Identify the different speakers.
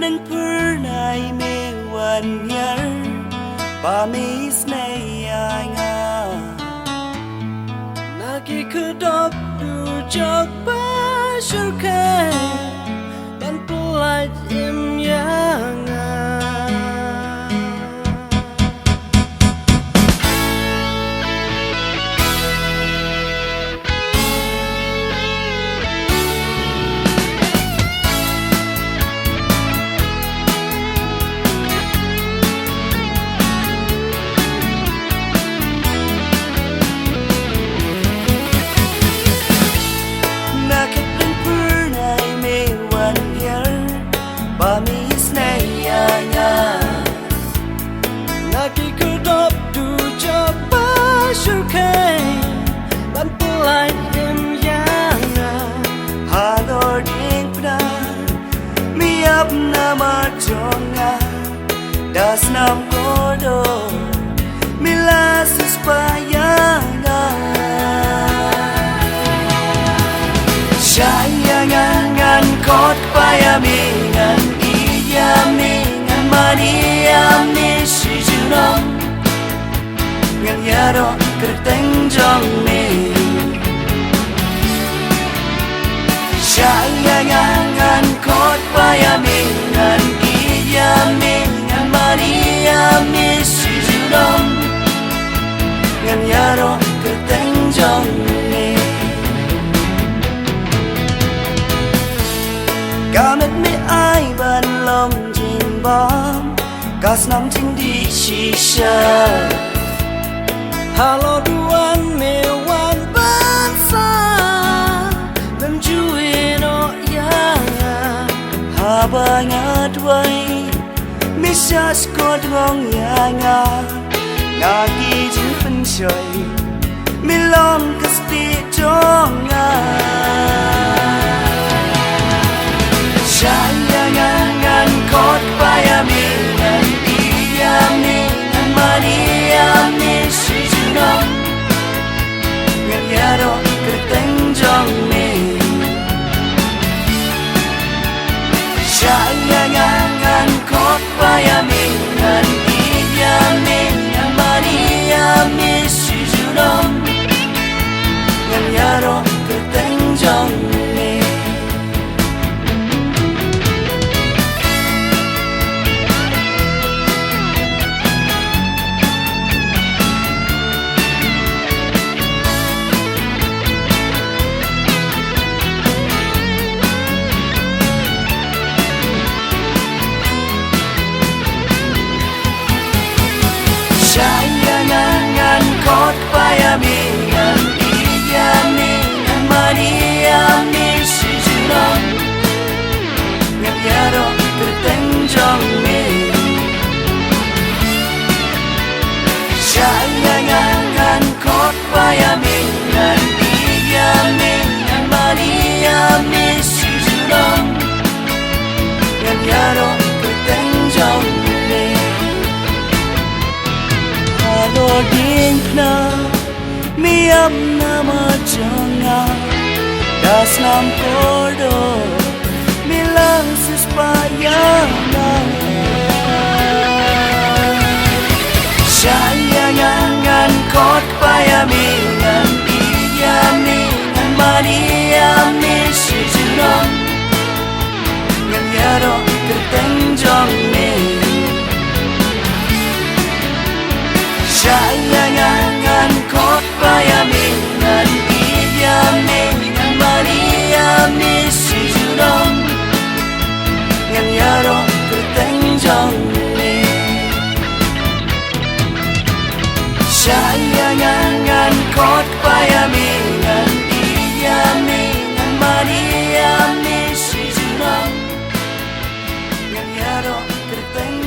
Speaker 1: nang pernah mewanyar pamis nayanga nagi kedap dujak basyurkan dan pelaj imyanga Pamis nayanga nagi kedap dujak basyurkan dan pelai imyanga halor ding pernah miap nama jonga das nam kodo mila suspayanga sayangan kot payamingan yamingan maniami sijunam ngan yaro kerteng jongme sayangan kot payamingan yamingan maniami sijunam ngan yaro kerteng jongme Gamet me ai ban lom jin bom gas nam ting di shisha halo duan me wan ban sa nam juin o ya haba nga duai mi shas ko dong ya nga gi jin pen choi mi lom kasti jong nga sayangan kot payamingan yamingan maniami sijunam ngan yaro kerteng jongme sayangan kot payamingan yamingan maniami sijunam ngan yaro kerteng jongme sayangan kot payamingan yamingan maniami sijunam ngan yaro kerteng jongme sayangan kot payamingan yamingan maniami sijunam ngan yaro kerteng jongme halo ding na miam nama jonga das nam kodo milang suspayanga sayangan kot payamingan yamingan maniami sijunam ngan yaro kerteng jongme sayangan kot payamingan yamingan maniami sijunam ngan yaro kerteng jongme sayangan kot payamingan yamingan maniami sijunam ngan yaro kerteng